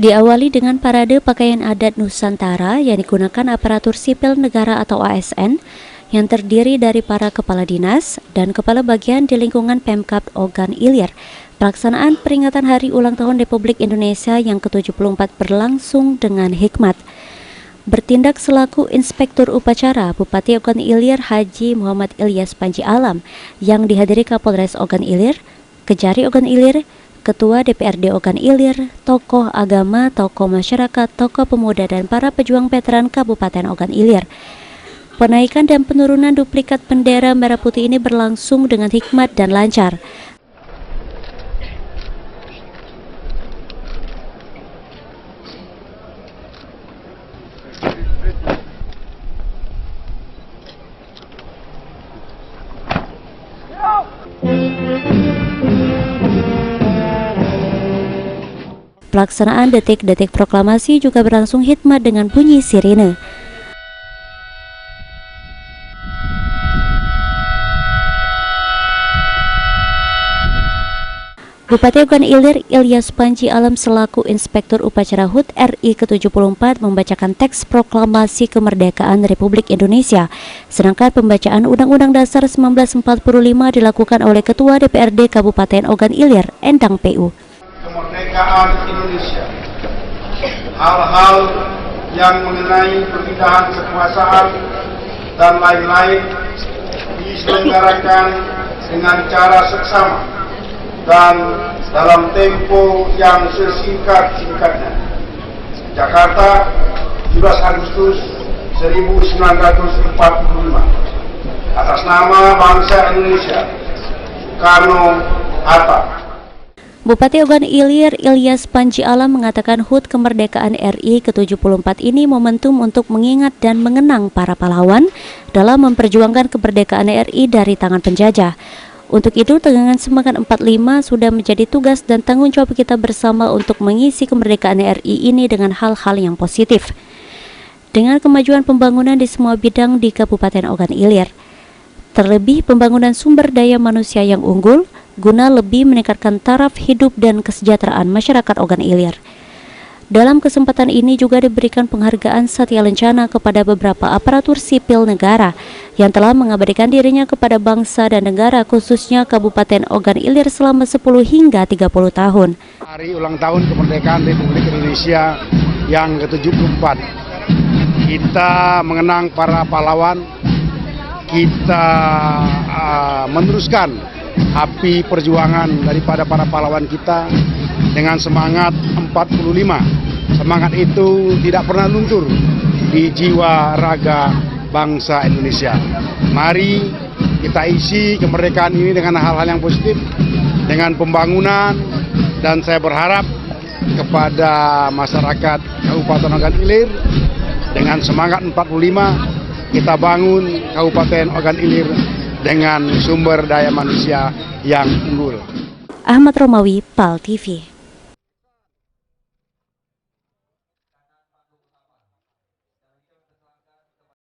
Diawali dengan parade pakaian adat Nusantara yang digunakan aparatur sipil negara atau ASN yang terdiri dari para kepala dinas dan kepala bagian di lingkungan Pemkab Ogan Ilir. Pelaksanaan peringatan Hari Ulang Tahun Republik Indonesia yang ke-74 berlangsung dengan hikmat. Bertindak selaku Inspektur Upacara, Bupati Ogan Ilir Haji Muhammad Ilyas Panji Alam yang dihadiri Kapolres Ogan Ilir, Kejari Ogan Ilir, Ketua DPRD Ogan Ilir, tokoh agama, tokoh masyarakat, tokoh pemuda, dan para pejuang veteran Kabupaten Ogan Ilir. Penaikan dan penurunan duplikat bendera merah putih ini berlangsung dengan hikmat dan lancar. Pelaksanaan detik-detik proklamasi juga berlangsung hikmat dengan bunyi sirine. Bupati Ogan Ilir Ilyas Panji Alam selaku Inspektur Upacara HUT RI ke-74 membacakan teks proklamasi kemerdekaan Republik Indonesia, sedangkan pembacaan Undang-Undang Dasar 1945 dilakukan oleh Ketua DPRD Kabupaten Ogan Ilir, Endang PU. Kemerdekaan Indonesia, hal-hal yang mengenai perpindahan kekuasaan dan lain-lain diselenggarakan dengan cara seksama dan dalam tempo yang sesingkat-singkatnya. Jakarta, 17 Agustus 1945. Atas nama bangsa Indonesia, Soekarno-Hatta. Bupati Ogan Ilir Ilyas Panji Alam mengatakan HUT kemerdekaan RI ke-74 ini momentum untuk mengingat dan mengenang para pahlawan dalam memperjuangkan kemerdekaan RI dari tangan penjajah. Untuk itu, tegangan semangat 45 sudah menjadi tugas dan tanggung jawab kita bersama untuk mengisi kemerdekaan RI ini dengan hal-hal yang positif. Dengan kemajuan pembangunan di semua bidang di Kabupaten Ogan Ilir, terlebih pembangunan sumber daya manusia yang unggul, guna lebih meningkatkan taraf hidup dan kesejahteraan masyarakat Ogan Ilir. Dalam kesempatan ini juga diberikan penghargaan Satya Lencana kepada beberapa aparatur sipil negara yang telah mengabdikan dirinya kepada bangsa dan negara, khususnya Kabupaten Ogan Ilir selama 10 hingga 30 tahun. Hari ulang tahun kemerdekaan Republik Indonesia yang ke-74. Kita mengenang para pahlawan, kita meneruskan api perjuangan daripada para pahlawan kita dengan semangat 45. Semangat itu tidak pernah luntur di jiwa raga bangsa Indonesia. Mari kita isi kemerdekaan ini dengan hal-hal yang positif, dengan pembangunan, dan saya berharap kepada masyarakat Kabupaten Ogan Ilir dengan semangat 45 kita bangun Kabupaten Ogan Ilir dengan sumber daya manusia yang unggul. Ahmad Romawi, PAL TV.